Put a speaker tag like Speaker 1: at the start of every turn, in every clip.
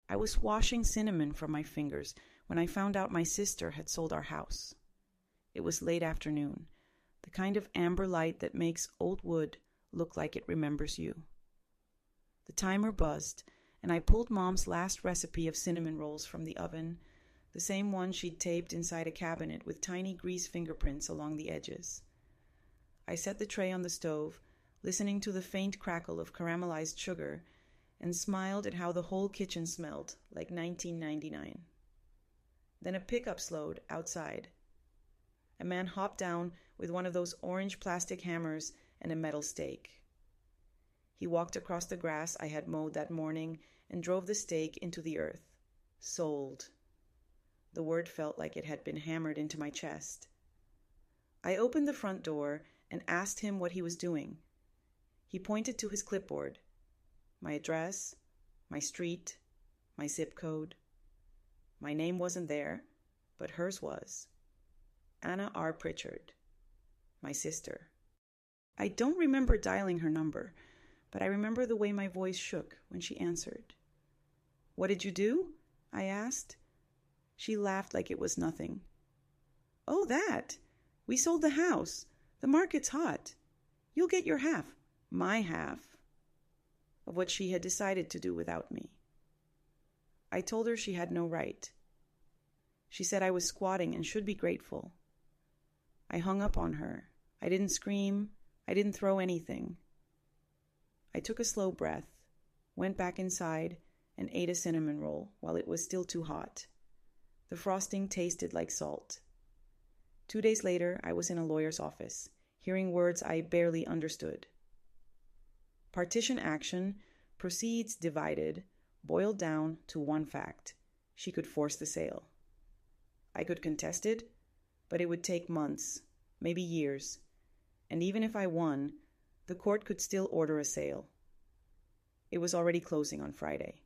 Speaker 1: I was washing cinnamon from my fingers when I found out my sister had sold our house. It was late afternoon, the kind of amber light that makes old wood look like it remembers you. The timer buzzed, and I pulled Mom's last recipe of cinnamon rolls from the oven, the same one she'd taped inside a cabinet with tiny grease fingerprints along the edges. I set the tray on the stove, listening to the faint crackle of caramelized sugar, and smiled at how the whole kitchen smelled like 1999. Then a pickup slowed outside. A man hopped down with one of those orange plastic hammers and a metal stake. He walked across the grass I had mowed that morning and drove the stake into the earth. Sold. The word felt like it had been hammered into my chest. I opened the front door and asked him what he was doing. He pointed to his clipboard. My address, my street, my zip code. My name wasn't there, but hers was. Anna R. Pritchard. My sister. I don't remember dialing her number, but I remember the way my voice shook when she answered. "What did you do?" I asked. She laughed like it was nothing. "Oh, that! We sold the house. The market's hot. You'll get your half, my half, of what she had decided to do without me." I told her she had no right. She said I was squatting and should be grateful. I hung up on her. I didn't scream. I didn't throw anything. I took a slow breath, went back inside, and ate a cinnamon roll while it was still too hot. The frosting tasted like salt. 2 days later, I was in a lawyer's office, hearing words I barely understood. Partition action, proceeds divided, boiled down to one fact. She could force the sale. I could contest it, but it would take months, maybe years, and even if I won, the court could still order a sale. It was already closing on Friday.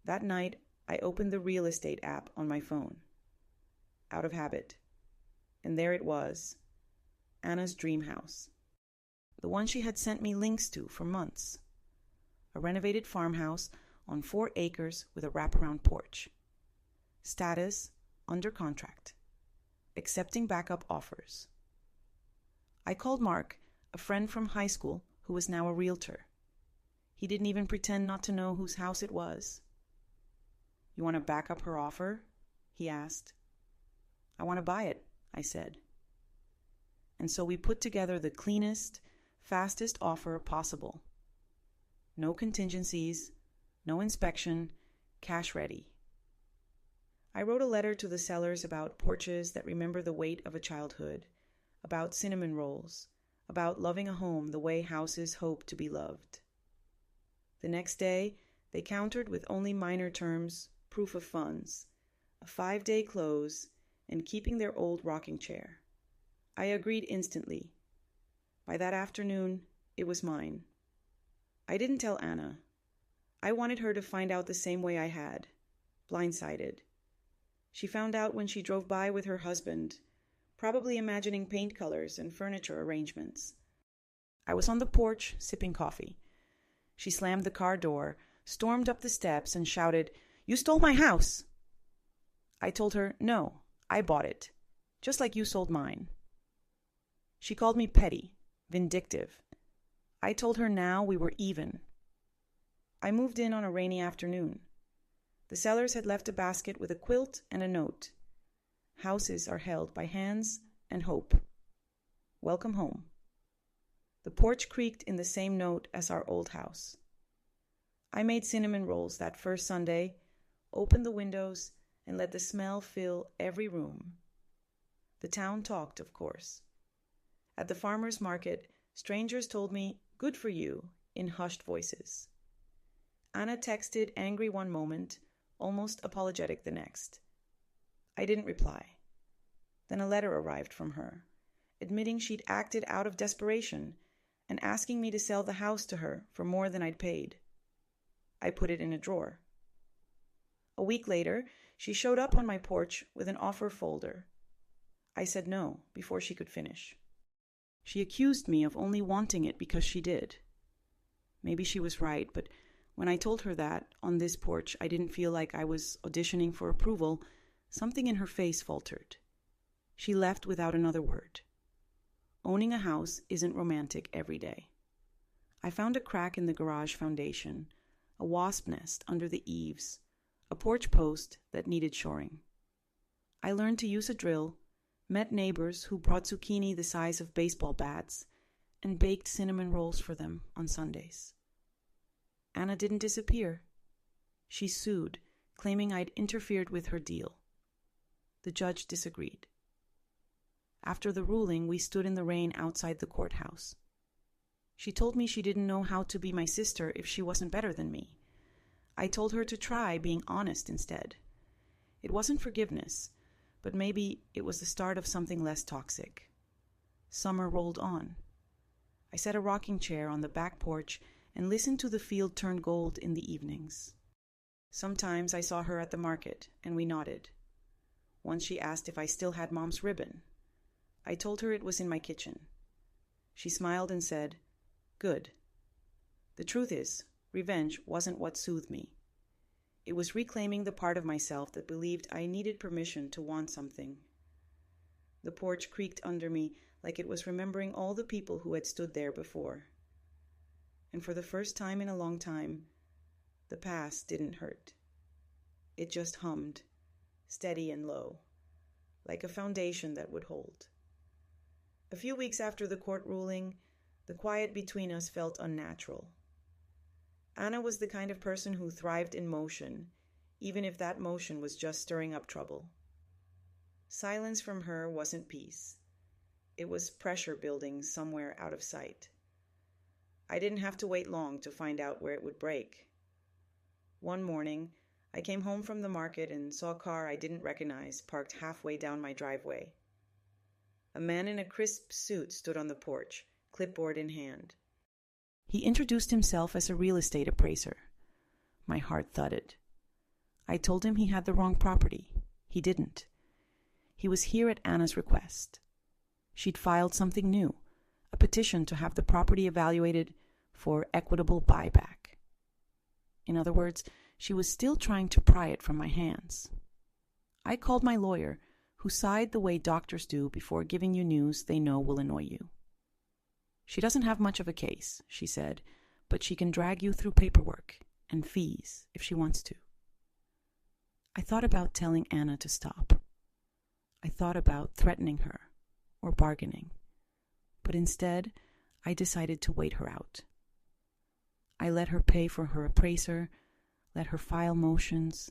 Speaker 1: That night, I opened the real estate app on my phone, out of habit, and there it was, Anna's dream house, the one she had sent me links to for months, a renovated farmhouse on 4 acres with a wraparound porch. Status, under contract, accepting backup offers. I called Mark, a friend from high school who was now a realtor. He didn't even pretend not to know whose house it was. "You want to back up her offer?" he asked. "I want to buy it," I said. And so we put together the cleanest, fastest offer possible. No contingencies, no inspection, cash ready. I wrote a letter to the sellers about porches that remember the weight of a childhood, about cinnamon rolls, about loving a home the way houses hope to be loved. The next day, they countered with only minor terms, proof of funds, a 5-day close, and keeping their old rocking chair. I agreed instantly. By that afternoon, it was mine. I didn't tell Anna. I wanted her to find out the same way I had, blindsided. She found out when she drove by with her husband, probably imagining paint colors and furniture arrangements. I was on the porch, sipping coffee. She slammed the car door, stormed up the steps, and shouted, "You stole my house!" I told her, "No, I bought it, just like you sold mine." She called me petty, vindictive. I told her now we were even. I moved in on a rainy afternoon. The sellers had left a basket with a quilt and a note. Houses are held by hands and hope. Welcome home. The porch creaked in the same note as our old house. I made cinnamon rolls that first Sunday, opened the windows, and let the smell fill every room. The town talked, of course. At the farmer's market, strangers told me, "Good for you," in hushed voices. Anna texted angry one moment, almost apologetic the next. I didn't reply. Then a letter arrived from her, admitting she'd acted out of desperation and asking me to sell the house to her for more than I'd paid. I put it in a drawer. A week later, she showed up on my porch with an offer folder. I said no before she could finish. She accused me of only wanting it because she did. Maybe she was right, but When I told her that, on this porch, I didn't feel like I was auditioning for approval, something in her face faltered. She left without another word. Owning a house isn't romantic every day. I found a crack in the garage foundation, a wasp nest under the eaves, a porch post that needed shoring. I learned to use a drill, met neighbors who brought zucchini the size of baseball bats, and baked cinnamon rolls for them on Sundays. Anna didn't disappear. She sued, claiming I'd interfered with her deal. The judge disagreed. After the ruling, we stood in the rain outside the courthouse. She told me she didn't know how to be my sister if she wasn't better than me. I told her to try being honest instead. It wasn't forgiveness, but maybe it was the start of something less toxic. Summer rolled on. I set a rocking chair on the back porch and listened to the field turn gold in the evenings. Sometimes I saw her at the market, and we nodded. Once she asked if I still had Mom's ribbon. I told her it was in my kitchen. She smiled and said, "Good." The truth is, revenge wasn't what soothed me. It was reclaiming the part of myself that believed I needed permission to want something. The porch creaked under me like it was remembering all the people who had stood there before. And for the first time in a long time, the past didn't hurt. It just hummed, steady and low, like a foundation that would hold. A few weeks after the court ruling, the quiet between us felt unnatural. Anna was the kind of person who thrived in motion, even if that motion was just stirring up trouble. Silence from her wasn't peace. It was pressure building somewhere out of sight. I didn't have to wait long to find out where it would break. One morning, I came home from the market and saw a car I didn't recognize parked halfway down my driveway. A man in a crisp suit stood on the porch, clipboard in hand. He introduced himself as a real estate appraiser. My heart thudded. I told him he had the wrong property. He didn't. He was here at Anna's request. She'd filed something new, a petition to have the property evaluated for equitable buyback. In other words, she was still trying to pry it from my hands. I called my lawyer, who sighed the way doctors do before giving you news they know will annoy you. She doesn't have much of a case, she said, but she can drag you through paperwork and fees if she wants to. I thought about telling Anna to stop. I thought about threatening her or bargaining. But instead, I decided to wait her out. I let her pay for her appraiser, let her file motions,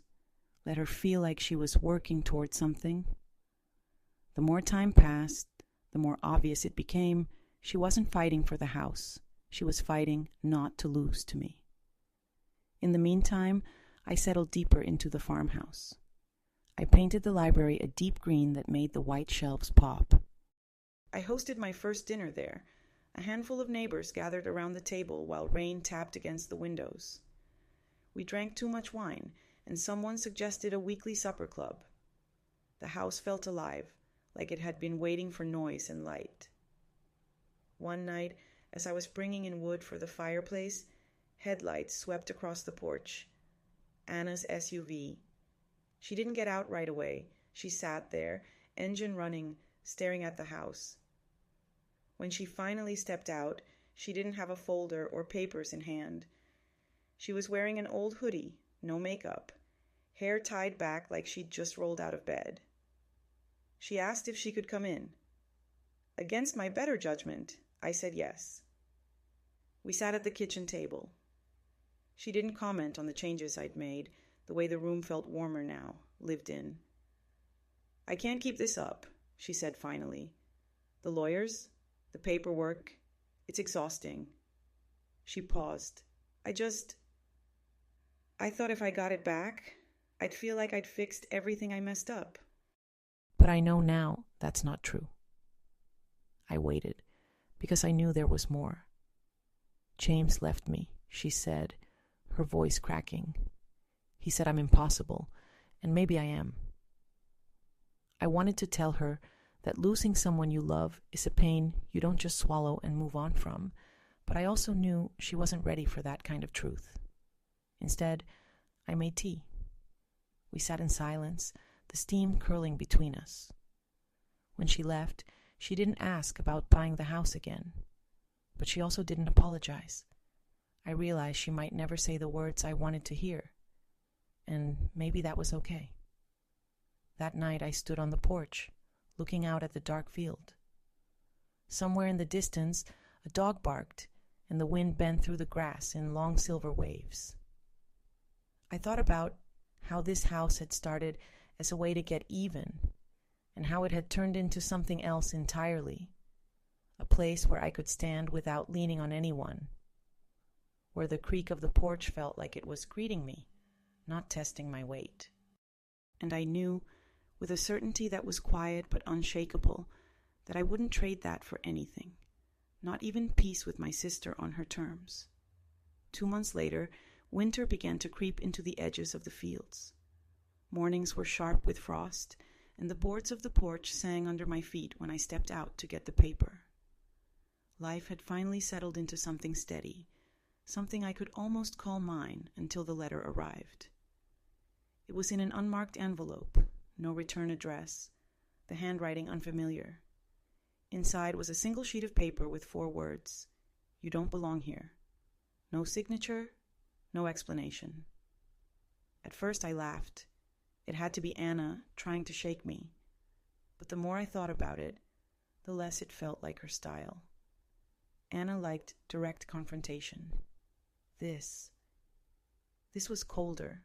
Speaker 1: let her feel like she was working towards something. The more time passed, the more obvious it became she wasn't fighting for the house. She was fighting not to lose to me. In the meantime, I settled deeper into the farmhouse. I painted the library a deep green that made the white shelves pop. I hosted my first dinner there. A handful of neighbors gathered around the table while rain tapped against the windows. We drank too much wine, and someone suggested a weekly supper club. The house felt alive, like it had been waiting for noise and light. One night, as I was bringing in wood for the fireplace, headlights swept across the porch. Anna's SUV. She didn't get out right away. She sat there, engine running, staring at the house. When she finally stepped out, she didn't have a folder or papers in hand. She was wearing an old hoodie, no makeup, hair tied back like she'd just rolled out of bed. She asked if she could come in. Against my better judgment, I said yes. We sat at the kitchen table. She didn't comment on the changes I'd made, the way the room felt warmer now, lived in. "I can't keep this up," she said finally. "The lawyers, the paperwork, it's exhausting." She paused. I thought if I got it back, I'd feel like I'd fixed everything I messed up. But I know now that's not true. I waited, because I knew there was more. "James left me," she said, her voice cracking. "He said I'm impossible, and maybe I am." I wanted to tell her that losing someone you love is a pain you don't just swallow and move on from, but I also knew she wasn't ready for that kind of truth. Instead, I made tea. We sat in silence, the steam curling between us. When she left, she didn't ask about buying the house again, but she also didn't apologize. I realized she might never say the words I wanted to hear, and maybe that was okay. That night I stood on the porch, looking out at the dark field. Somewhere in the distance, a dog barked, and the wind bent through the grass in long silver waves. I thought about how this house had started as a way to get even, and how it had turned into something else entirely, a place where I could stand without leaning on anyone, where the creak of the porch felt like it was greeting me, not testing my weight. And I knew, with a certainty that was quiet but unshakable, that I wouldn't trade that for anything, not even peace with my sister on her terms. 2 months later, winter began to creep into the edges of the fields. Mornings were sharp with frost, and the boards of the porch sang under my feet when I stepped out to get the paper. Life had finally settled into something steady, something I could almost call mine until the letter arrived. It was in an unmarked envelope, no return address, the handwriting unfamiliar. Inside was a single sheet of paper with 4 words: "You don't belong here." No signature, no explanation. At first I laughed. It had to be Anna trying to shake me. But the more I thought about it, the less it felt like her style. Anna liked direct confrontation. This was colder.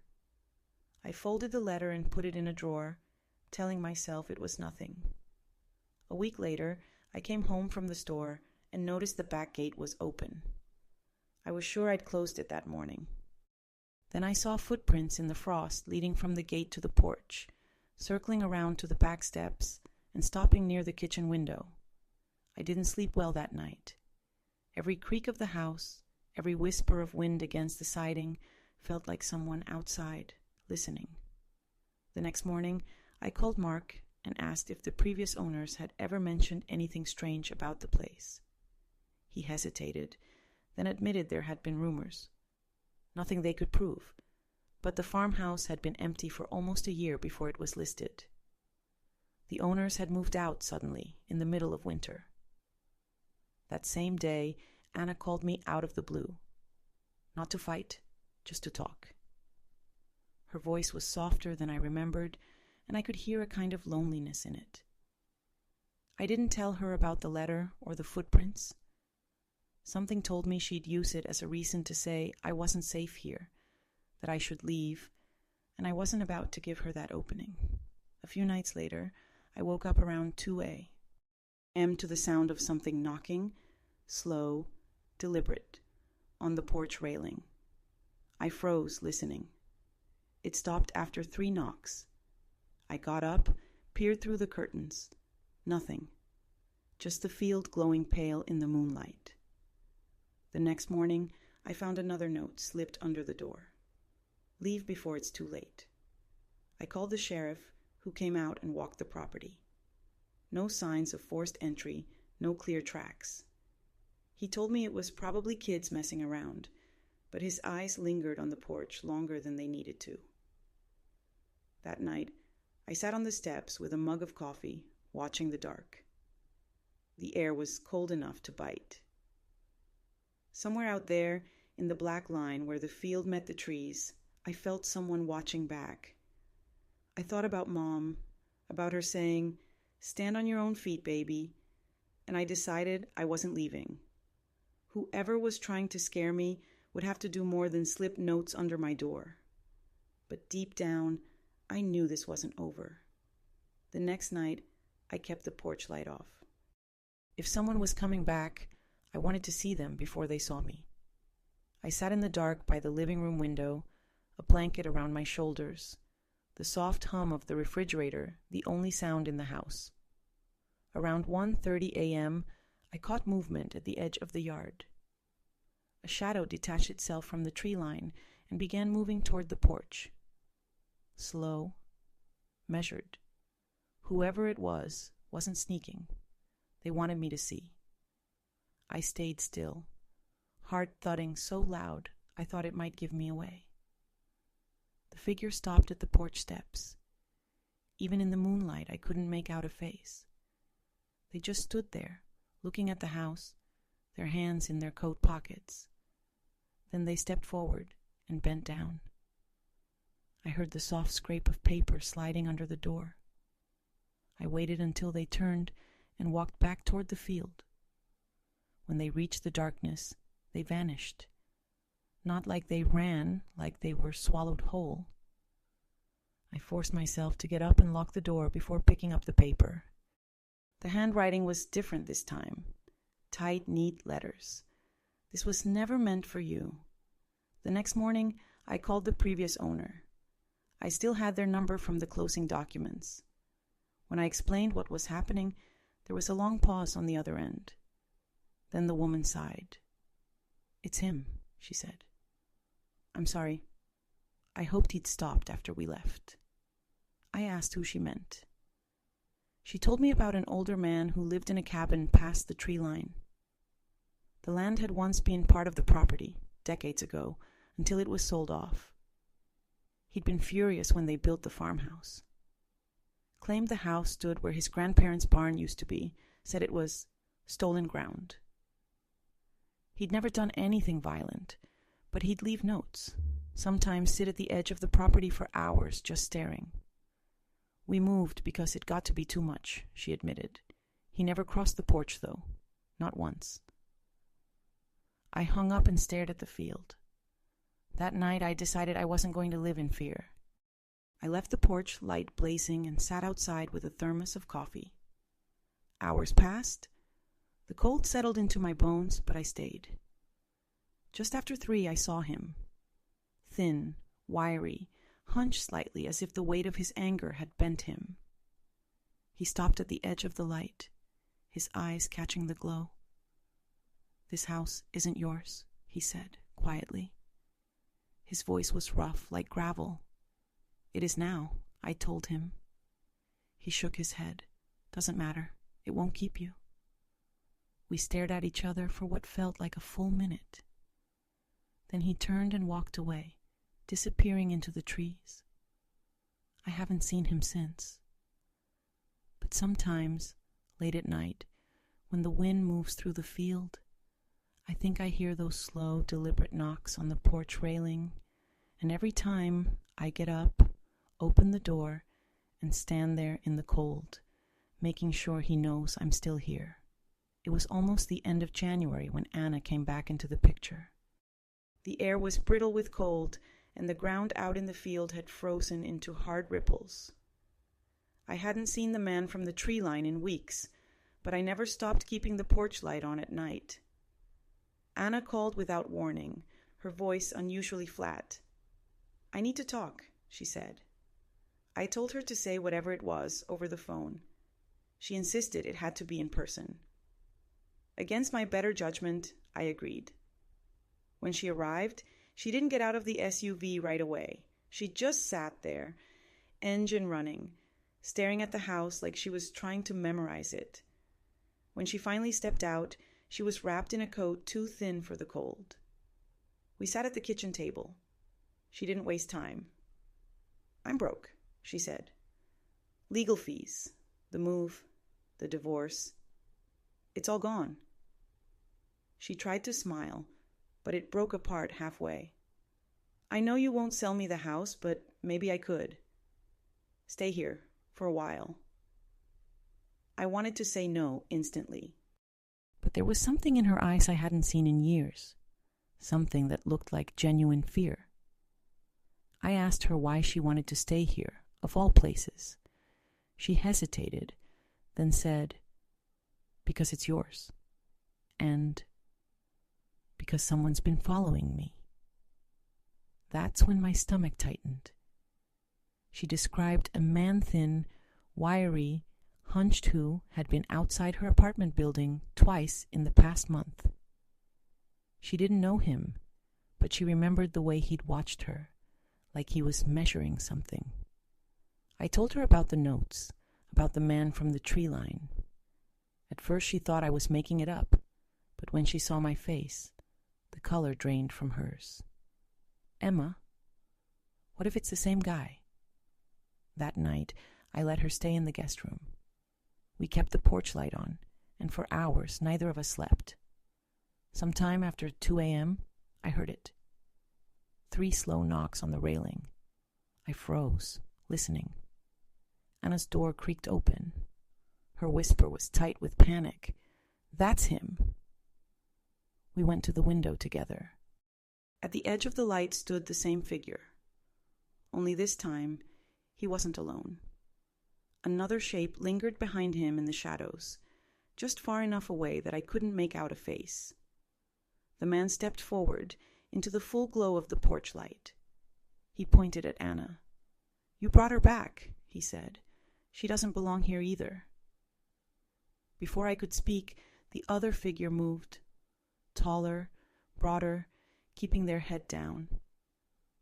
Speaker 1: I folded the letter and put it in a drawer, telling myself it was nothing. A week later, I came home from the store and noticed the back gate was open. I was sure I'd closed it that morning. Then I saw footprints in the frost leading from the gate to the porch, circling around to the back steps and stopping near the kitchen window. I didn't sleep well that night. Every creak of the house, every whisper of wind against the siding felt like someone outside, listening. The next morning, I called Mark and asked if the previous owners had ever mentioned anything strange about the place. He hesitated, then admitted there had been rumors. Nothing they could prove, but the farmhouse had been empty for almost a year before it was listed. The owners had moved out suddenly, in the middle of winter. That same day, Anna called me out of the blue. Not to fight, just to talk. Her voice was softer than I remembered, and I could hear a kind of loneliness in it. I didn't tell her about the letter or the footprints. Something told me she'd use it as a reason to say I wasn't safe here, that I should leave, and I wasn't about to give her that opening. A few nights later, I woke up around 2 a.m. to the sound of something knocking, slow, deliberate, on the porch railing. I froze, listening. It stopped after 3 knocks. I got up, peered through the curtains. Nothing. Just the field glowing pale in the moonlight. The next morning, I found another note slipped under the door. Leave before it's too late. I called the sheriff, who came out and walked the property. No signs of forced entry, no clear tracks. He told me it was probably kids messing around, but his eyes lingered on the porch longer than they needed to. That night, I sat on the steps with a mug of coffee, watching the dark. The air was cold enough to bite. Somewhere out there, in the black line where the field met the trees, I felt someone watching back. I thought about Mom, about her saying, "Stand on your own feet, baby," and I decided I wasn't leaving. Whoever was trying to scare me would have to do more than slip notes under my door. But deep down, I knew this wasn't over. The next night, I kept the porch light off. If someone was coming back, I wanted to see them before they saw me. I sat in the dark by the living room window, a blanket around my shoulders, the soft hum of the refrigerator the only sound in the house. Around 1:30 a.m., I caught movement at the edge of the yard. A shadow detached itself from the tree line and began moving toward the porch. Slow, measured. Whoever it was wasn't sneaking. They wanted me to see. I stayed still, heart thudding so loud I thought it might give me away. The figure stopped at the porch steps. Even in the moonlight, I couldn't make out a face. They just stood there, looking at the house, their hands in their coat pockets. Then they stepped forward and bent down. I heard the soft scrape of paper sliding under the door. I waited until they turned and walked back toward the field. When they reached the darkness, they vanished. Not like they ran, like they were swallowed whole. I forced myself to get up and lock the door before picking up the paper. The handwriting was different this time. Tight, neat letters. This was never meant for you. The next morning, I called the previous owner. I still had their number from the closing documents. When I explained what was happening, there was a long pause on the other end. Then the woman sighed. "It's him," she said. "I'm sorry. I hoped he'd stopped after we left." I asked who she meant. She told me about an older man who lived in a cabin past the tree line. The land had once been part of the property, decades ago, until it was sold off. He'd been furious when they built the farmhouse. Claimed the house stood where his grandparents' barn used to be, said it was stolen ground. He'd never done anything violent, but he'd leave notes, sometimes sit at the edge of the property for hours just staring. We moved because it got to be too much, she admitted. He never crossed the porch, though. Not once. I hung up and stared at the field. That night I decided I wasn't going to live in fear. I left the porch light blazing and sat outside with a thermos of coffee. Hours passed. The cold settled into my bones, but I stayed. Just after 3, I saw him. Thin, wiry, hunched slightly as if the weight of his anger had bent him. He stopped at the edge of the light, his eyes catching the glow. "This house isn't yours," he said, quietly. His voice was rough, like gravel. "It is now," I told him. He shook his head. "Doesn't matter. It won't keep you." We stared at each other for what felt like a full minute. Then he turned and walked away, disappearing into the trees. I haven't seen him since. But sometimes, late at night, when the wind moves through the field, I think I hear those slow, deliberate knocks on the porch railing, and every time I get up, open the door, and stand there in the cold, making sure he knows I'm still here. It was almost the end of January when Anna came back into the picture. The air was brittle with cold, and the ground out in the field had frozen into hard ripples. I hadn't seen the man from the tree line in weeks, but I never stopped keeping the porch light on at night. Anna called without warning, her voice unusually flat. "I need to talk," she said. I told her to say whatever it was over the phone. She insisted it had to be in person. Against my better judgment, I agreed. When she arrived, she didn't get out of the SUV right away. She just sat there, engine running, staring at the house like she was trying to memorize it. When she finally stepped out, she was wrapped in a coat too thin for the cold. We sat at the kitchen table. She didn't waste time. "I'm broke," she said. "Legal fees, the move, the divorce. It's all gone." She tried to smile, but it broke apart halfway. "I know you won't sell me the house, but maybe I could. Stay here for a while." I wanted to say no instantly. But there was something in her eyes I hadn't seen in years. Something that looked like genuine fear. I asked her why she wanted to stay here, of all places. She hesitated, then said, "Because it's yours. And because someone's been following me." That's when my stomach tightened. She described a man-thin, wiry, hunched who had been outside her apartment building twice in the past month. She didn't know him, but she remembered the way he'd watched her, like he was measuring something. I told her about the notes, about the man from the tree line. At first she thought I was making it up, but when she saw my face, the color drained from hers. "Emma, What if it's the same guy? That night, I let her stay in the guest room. We kept the porch light on, and for hours neither of us slept. Sometime after 2 a.m., I heard it. 3 slow knocks on the railing. I froze, listening. Anna's door creaked open. Her whisper was tight with panic. "That's him." We went to the window together. At the edge of the light stood the same figure. Only this time, he wasn't alone. Another shape lingered behind him in the shadows, just far enough away that I couldn't make out a face. The man stepped forward into the full glow of the porch light. He pointed at Anna. "You brought her back," he said. "She doesn't belong here either." Before I could speak, the other figure moved. Taller, broader, keeping their head down.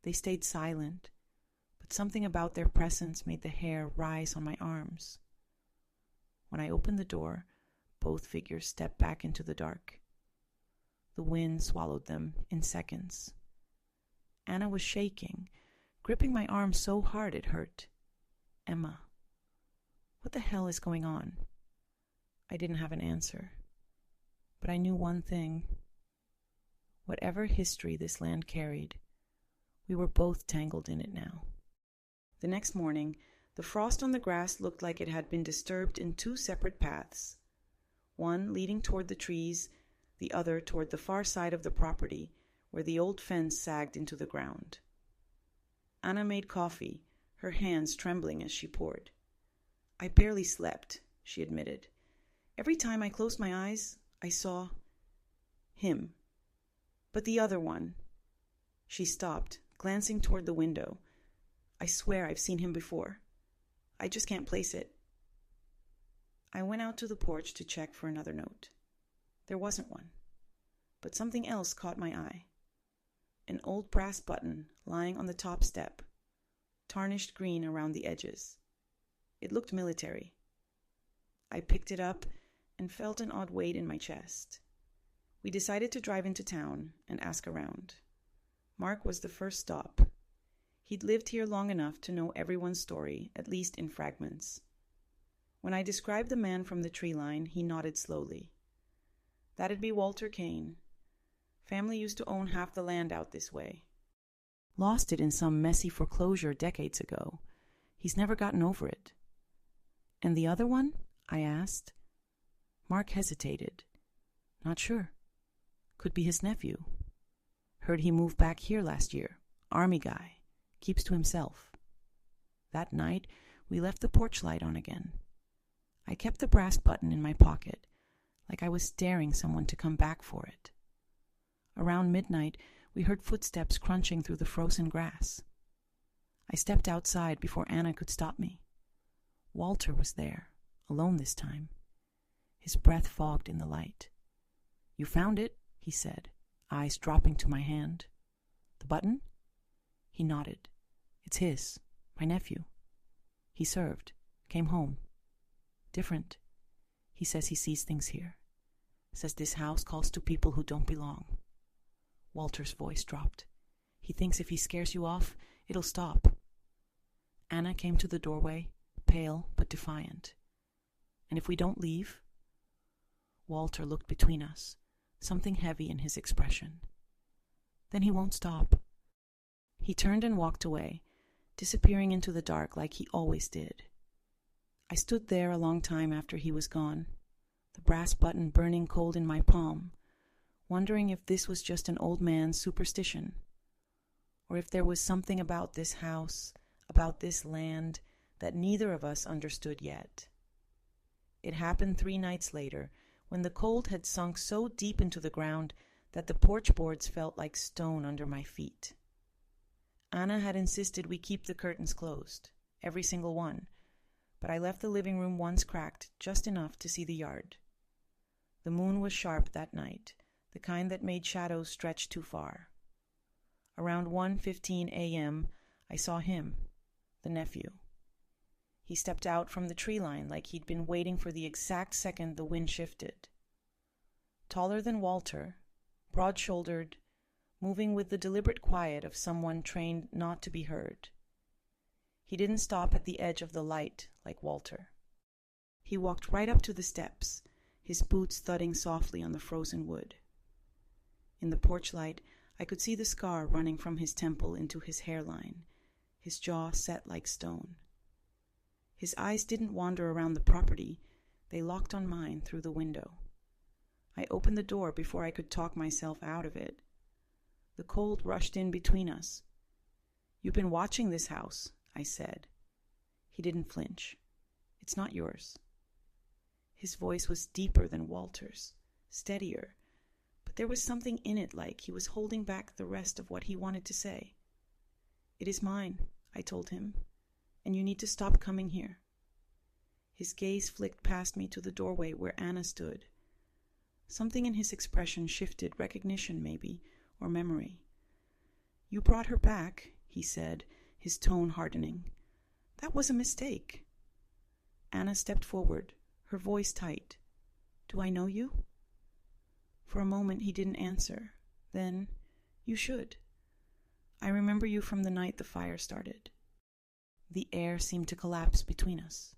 Speaker 1: They stayed silent, but something about their presence made the hair rise on my arms. When I opened the door, both figures stepped back into the dark. The wind swallowed them in seconds. Anna was shaking, gripping my arm so hard it hurt. "Emma, what the hell is going on?" I didn't have an answer, but I knew one thing. Whatever history this land carried, we were both tangled in it now. The next morning, the frost on the grass looked like it had been disturbed in 2 separate paths, one leading toward the trees, the other toward the far side of the property where the old fence sagged into the ground. Anna made coffee, her hands trembling as she poured. "I barely slept," she admitted. "Every time I closed my eyes, I saw him. But the other one." She stopped, glancing toward the window. "I swear I've seen him before. I just can't place it." I went out to the porch to check for another note. There wasn't one, but something else caught my eye. An old brass button lying on the top step, tarnished green around the edges. It looked military. I picked it up and felt an odd weight in my chest. We decided to drive into town and ask around. Mark was the first stop. He'd lived here long enough to know everyone's story, at least in fragments. When I described the man from the tree line, he nodded slowly. "That'd be Walter Kane. Family used to own half the land out this way. Lost it in some messy foreclosure decades ago. He's never gotten over it." "And the other one?" I asked. Mark hesitated. "Not sure. Could be his nephew. Heard he moved back here last year. Army guy. Keeps to himself." That night, we left the porch light on again. I kept the brass button in my pocket, like I was daring someone to come back for it. Around midnight, we heard footsteps crunching through the frozen grass. I stepped outside before Anna could stop me. Walter was there, alone this time. His breath fogged in the light. "You found it," he said, eyes dropping to my hand. "The button?" He nodded. "It's his, my nephew. He served, came home. Different. He says he sees things here. Says this house calls to people who don't belong." Walter's voice dropped. "He thinks if he scares you off, it'll stop." Anna came to the doorway, pale but defiant. "And if we don't leave?" Walter looked between us, something heavy in his expression. "Then he won't stop." He turned and walked away, disappearing into the dark like he always did. I stood there a long time after he was gone, the brass button burning cold in my palm, wondering if this was just an old man's superstition, or if there was something about this house, about this land, that neither of us understood yet. It happened 3 nights later, when the cold had sunk so deep into the ground that the porch boards felt like stone under my feet. Anna had insisted we keep the curtains closed, every single one, but I left the living room once cracked, just enough to see the yard. The moon was sharp that night, the kind that made shadows stretch too far. Around 1:15 a.m., I saw him, the nephew. He stepped out from the tree line like he'd been waiting for the exact second the wind shifted. Taller than Walter, broad-shouldered, moving with the deliberate quiet of someone trained not to be heard. He didn't stop at the edge of the light like Walter. He walked right up to the steps, his boots thudding softly on the frozen wood. In the porch light, I could see the scar running from his temple into his hairline, his jaw set like stone. His eyes didn't wander around the property, they locked on mine through the window. I opened the door before I could talk myself out of it. The cold rushed in between us. "You've been watching this house," I said. He didn't flinch. "It's not yours." His voice was deeper than Walter's, steadier, but there was something in it like he was holding back the rest of what he wanted to say. "It is mine," I told him, "and you need to stop coming here." His gaze flicked past me to the doorway where Anna stood. Something in his expression shifted, recognition maybe, or memory. "You brought her back," he said, his tone hardening. "That was a mistake." Anna stepped forward, her voice tight. "Do I know you?" For a moment he didn't answer. Then, "You should. I remember you from the night the fire started." The air seemed to collapse between us.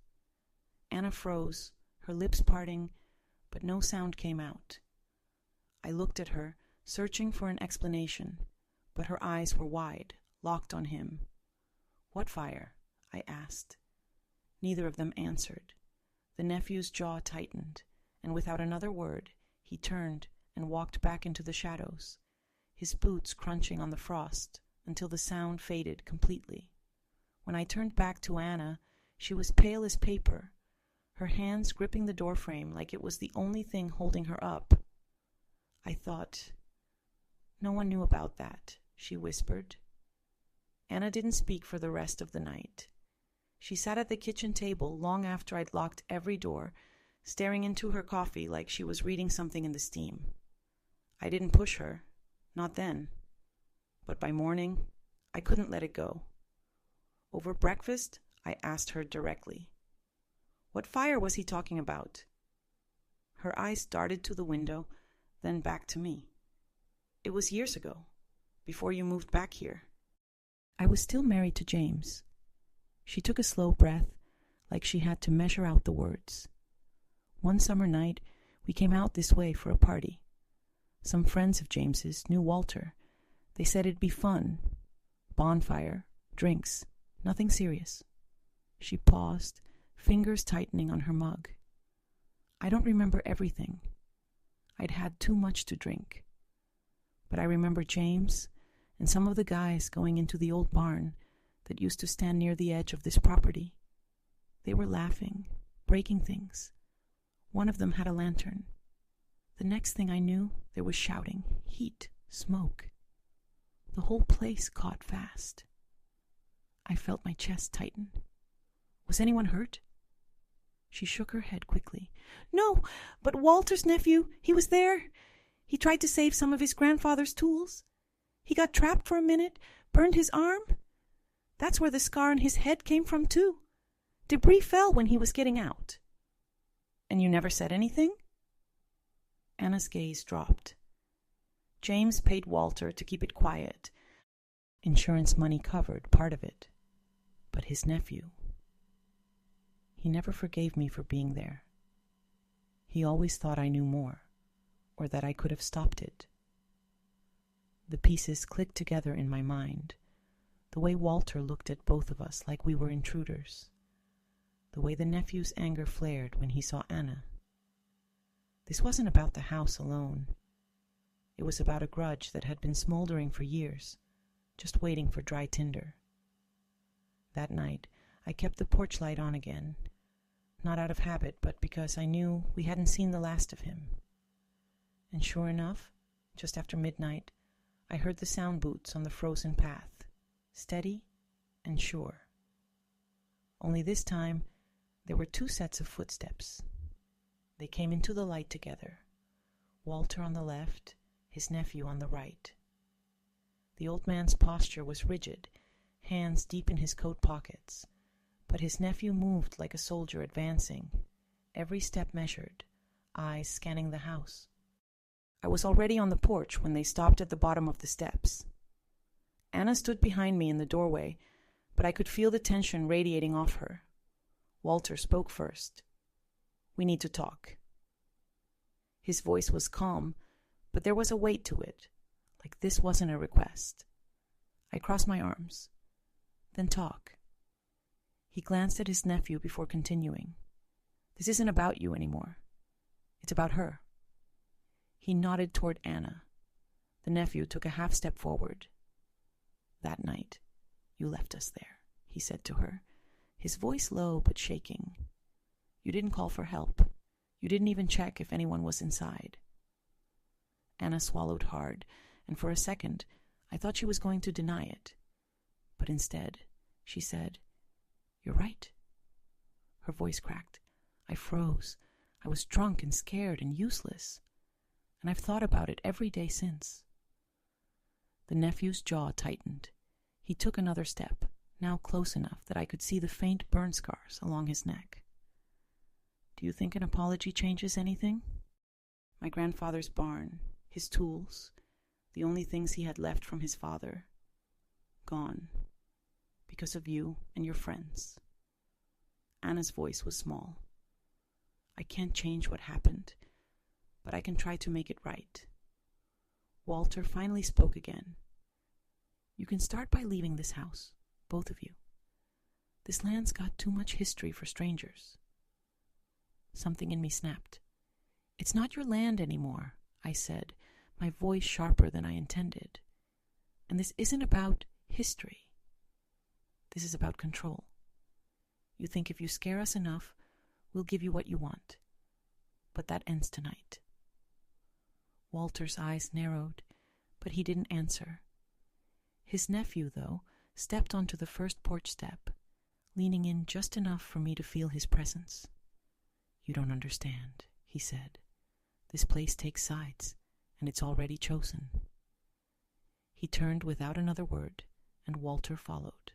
Speaker 1: Anna froze, her lips parting, but no sound came out. I looked at her, searching for an explanation, but her eyes were wide, locked on him. "What fire?" I asked. Neither of them answered. The nephew's jaw tightened, and without another word, he turned and walked back into the shadows, his boots crunching on the frost until the sound faded completely. When I turned back to Anna, she was pale as paper, her hands gripping the doorframe like it was the only thing holding her up. I thought, "No one knew about that," she whispered. Anna didn't speak for the rest of the night. She sat at the kitchen table long after I'd locked every door, staring into her coffee like she was reading something in the steam. I didn't push her, not then. But by morning, I couldn't let it go. Over breakfast, I asked her directly, "What fire was he talking about?" Her eyes darted to the window, then back to me. "It was years ago, before you moved back here. I was still married to James." She took a slow breath, like she had to measure out the words. "One summer night, we came out this way for a party. Some friends of James's knew Walter. They said it'd be fun. Bonfire, drinks, nothing serious." She paused, fingers tightening on her mug. "I don't remember everything. I'd had too much to drink. But I remember James and some of the guys going into the old barn that used to stand near the edge of this property. They were laughing, breaking things. One of them had a lantern. The next thing I knew, there was shouting, heat, smoke. The whole place caught fast. I felt my chest tighten. Was anyone hurt?" She shook her head quickly. "No, but Walter's nephew, he was there. He tried to save some of his grandfather's tools. He got trapped for a minute, burned his arm. That's where the scar on his head came from, too. Debris fell when he was getting out." "And you never said anything?" Anna's gaze dropped. James paid Walter to keep it quiet. Insurance money covered part of it. But his nephew... He never forgave me for being there. He always thought I knew more, or that I could have stopped it. The pieces clicked together in my mind. The way Walter looked at both of us like we were intruders. The way the nephew's anger flared when he saw Anna. This wasn't about the house alone. It was about a grudge that had been smoldering for years, just waiting for dry tinder. That night, I kept the porch light on again, not out of habit, but because I knew we hadn't seen the last of him. And sure enough, just after midnight, I heard the sound boots on the frozen path, steady and sure. Only this time, there were two sets of footsteps. They came into the light together, Walter on the left, his nephew on the right. The old man's posture was rigid, hands deep in his coat pockets, but his nephew moved like a soldier advancing, every step measured, eyes scanning the house. I was already on the porch when they stopped at the bottom of the steps. Anna stood behind me in the doorway, but I could feel the tension radiating off her. Walter spoke first. "We need to talk." His voice was calm, but there was a weight to it, like this wasn't a request. I crossed my arms. "Then talk." He glanced at his nephew before continuing. "This isn't about you anymore. It's about her." He nodded toward Anna. The nephew took a half step forward. "That night, you left us there," he said to her, his voice low but shaking. "You didn't call for help. You didn't even check if anyone was inside." Anna swallowed hard, and for a second I thought she was going to deny it. But instead, she said, "You're right." Her voice cracked. I froze. I was drunk and scared and useless. And I've thought about it every day since. The nephew's jaw tightened. He took another step, now close enough that I could see the faint burn scars along his neck. "Do you think an apology changes anything?" My grandfather's barn, his tools, the only things he had left from his father, gone, because of you and your friends. Anna's voice was small. "I can't change what happened, but I can try to make it right." Walter finally spoke again. "You can start by leaving this house, both of you. This land's got too much history for strangers." Something in me snapped. "It's not your land anymore," I said, my voice sharper than I intended. "And this isn't about history. This is about control. You think if you scare us enough, we'll give you what you want. But that ends tonight." Walter's eyes narrowed, but he didn't answer. His nephew, though, stepped onto the first porch step, leaning in just enough for me to feel his presence. "You don't understand," he said. "This place takes sides, and it's already chosen." He turned without another word, and Walter followed.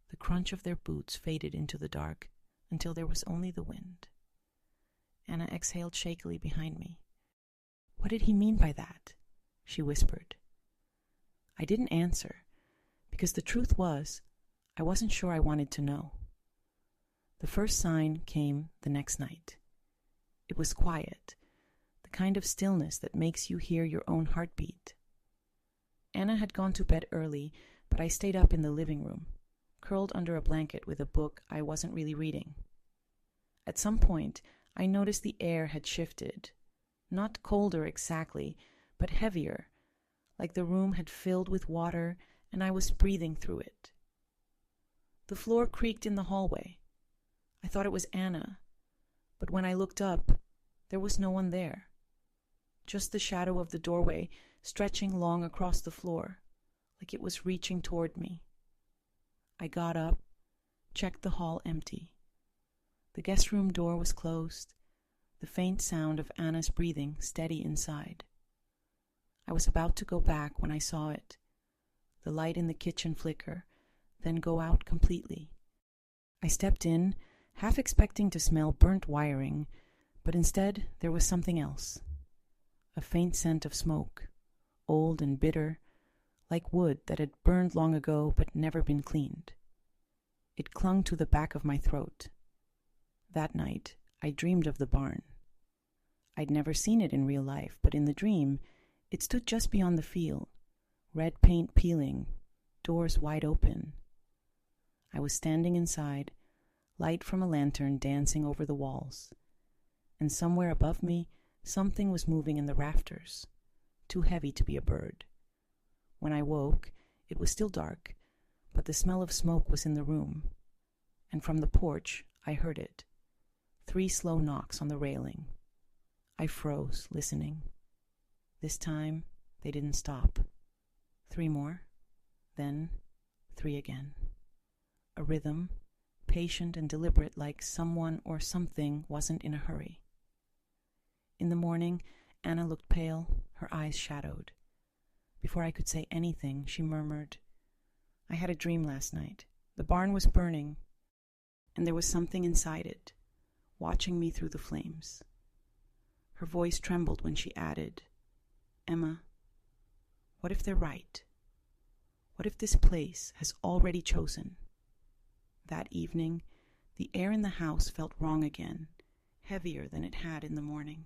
Speaker 1: The crunch of their boots faded into the dark until there was only the wind. Anna exhaled shakily behind me. "What did he mean by that?" she whispered. I didn't answer, because the truth was, I wasn't sure I wanted to know. The first sign came the next night. It was quiet, the kind of stillness that makes you hear your own heartbeat. Anna had gone to bed early, but I stayed up in the living room, curled under a blanket with a book I wasn't really reading. At some point, I noticed the air had shifted, not colder exactly, but heavier, like the room had filled with water and I was breathing through it. The floor creaked in the hallway. I thought it was Anna, but when I looked up, there was no one there. Just the shadow of the doorway stretching long across the floor, like it was reaching toward me. I got up, checked the hall empty. The guest room door was closed, the faint sound of Anna's breathing steady inside. I was about to go back when I saw it, the light in the kitchen flicker, then go out completely. I stepped in, half expecting to smell burnt wiring, but instead there was something else. A faint scent of smoke, old and bitter, like wood that had burned long ago but never been cleaned. It clung to the back of my throat. That night, I dreamed of the barn. I'd never seen it in real life, but in the dream, it stood just beyond the field, red paint peeling, doors wide open. I was standing inside, light from a lantern dancing over the walls, and somewhere above me, something was moving in the rafters, too heavy to be a bird. When I woke, it was still dark, but the smell of smoke was in the room, and from the porch I heard it. 3 slow knocks on the railing. I froze, listening. This time, they didn't stop. 3 more, then 3 again. A rhythm, patient and deliberate, like someone or something wasn't in a hurry. In the morning, Anna looked pale, her eyes shadowed. Before I could say anything, she murmured, "I had a dream last night. The barn was burning, and there was something inside it, watching me through the flames." Her voice trembled when she added, Emma, what if they're right? What if this place has already chosen? That evening, the air in the house felt wrong again, heavier than it had in the morning,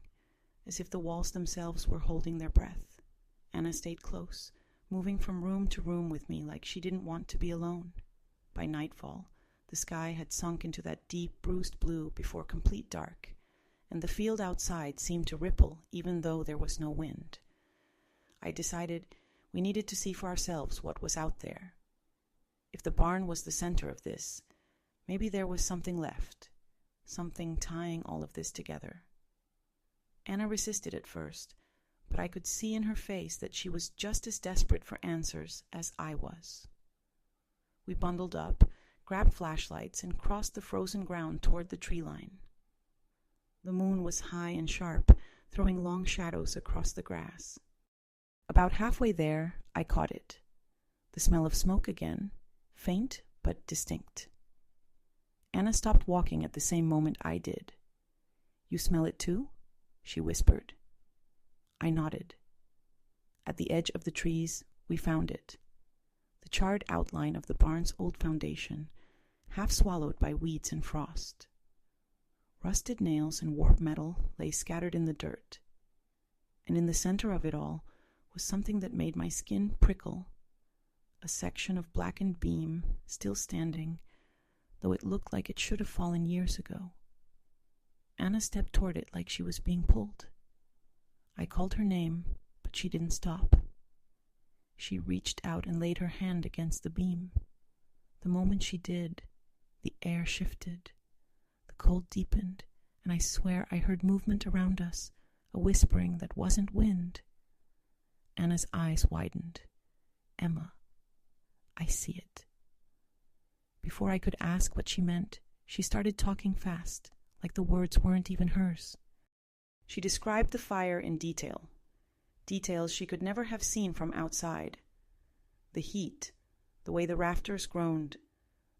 Speaker 1: as if the walls themselves were holding their breath. Anna stayed close, moving from room to room with me like she didn't want to be alone. By nightfall, the sky had sunk into that deep, bruised blue before complete dark, and the field outside seemed to ripple even though there was no wind. I decided we needed to see for ourselves what was out there. If the barn was the center of this, maybe there was something left, something tying all of this together. Anna resisted at first, but I could see in her face that she was just as desperate for answers as I was. We bundled up, grabbed flashlights, and crossed the frozen ground toward the tree line. The moon was high and sharp, throwing long shadows across the grass. About halfway there, I caught it. The smell of smoke again, faint but distinct. Anna stopped walking at the same moment I did. "You smell it too?" she whispered. I nodded. At the edge of the trees, we found it. The charred outline of the barn's old foundation, half swallowed by weeds and frost. Rusted nails and warped metal lay scattered in the dirt. And in the center of it all was something that made my skin prickle. A section of blackened beam, still standing, though it looked like it should have fallen years ago. Anna stepped toward it like she was being pulled. I called her name, but she didn't stop. She reached out and laid her hand against the beam. The moment she did, the air shifted. The cold deepened, and I swear I heard movement around us, a whispering that wasn't wind. Anna's eyes widened. "Emma, I see it." Before I could ask what she meant, she started talking fast, like the words weren't even hers. She described the fire in detail, details she could never have seen from outside. The heat, the way the rafters groaned,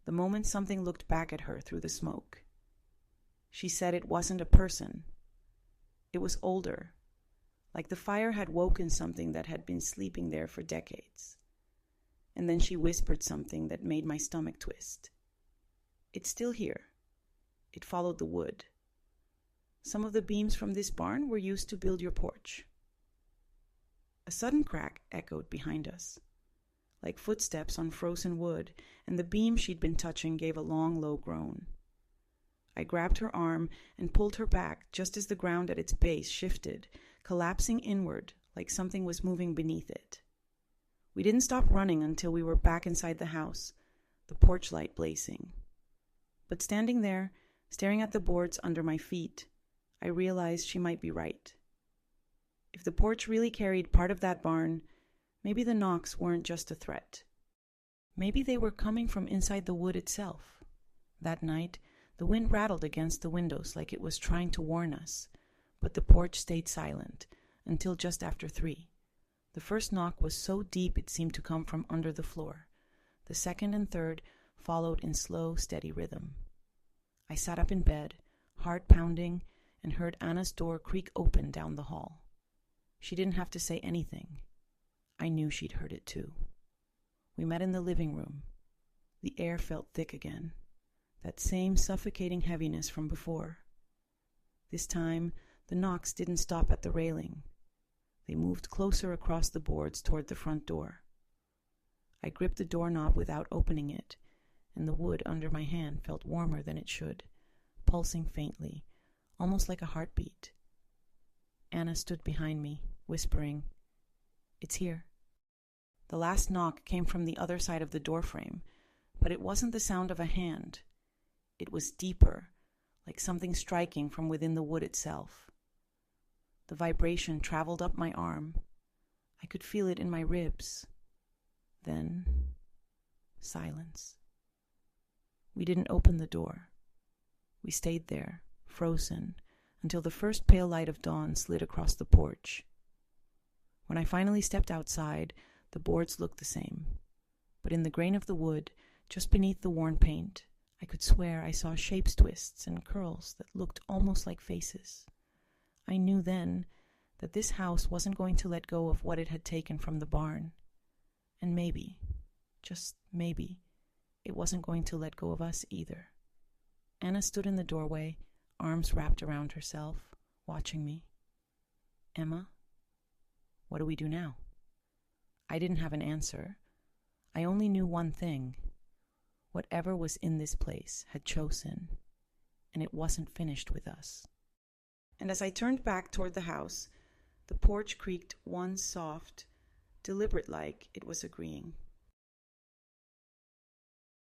Speaker 1: the moment something looked back at her through the smoke. She said it wasn't a person. It was older, like the fire had woken something that had been sleeping there for decades. And then she whispered something that made my stomach twist. "It's still here. It followed the wood. Some of the beams from this barn were used to build your porch." A sudden crack echoed behind us, like footsteps on frozen wood, and the beam she'd been touching gave a long, low groan. I grabbed her arm and pulled her back just as the ground at its base shifted, collapsing inward like something was moving beneath it. We didn't stop running until we were back inside the house, the porch light blazing. But standing there, staring at the boards under my feet, I realized she might be right. If the porch really carried part of that barn, maybe the knocks weren't just a threat. Maybe they were coming from inside the wood itself. That night, the wind rattled against the windows like it was trying to warn us, but the porch stayed silent until just after 3. The first knock was so deep it seemed to come from under the floor. The second and third followed in slow, steady rhythm. I sat up in bed, heart pounding, and heard Anna's door creak open down the hall. She didn't have to say anything. I knew she'd heard it too. We met in the living room. The air felt thick again, that same suffocating heaviness from before. This time, the knocks didn't stop at the railing. They moved closer across the boards toward the front door. I gripped the doorknob without opening it, and the wood under my hand felt warmer than it should, pulsing faintly, almost like a heartbeat. Anna stood behind me, whispering, "It's here." The last knock came from the other side of the doorframe, but it wasn't the sound of a hand. It was deeper, like something striking from within the wood itself. The vibration traveled up my arm. I could feel it in my ribs. Then, silence. We didn't open the door. We stayed there, frozen, until the first pale light of dawn slid across the porch. When I finally stepped outside, the boards looked the same. But in the grain of the wood, just beneath the worn paint, I could swear I saw shapes, twists, and curls that looked almost like faces. I knew then that this house wasn't going to let go of what it had taken from the barn. And maybe, just maybe, it wasn't going to let go of us either. Anna stood in the doorway, arms wrapped around herself, watching me. Emma, what do we do now? I didn't have an answer. I only knew one thing. Whatever was in this place had chosen, and it wasn't finished with us. And as I turned back toward the house, the porch creaked one soft, deliberate like it was agreeing.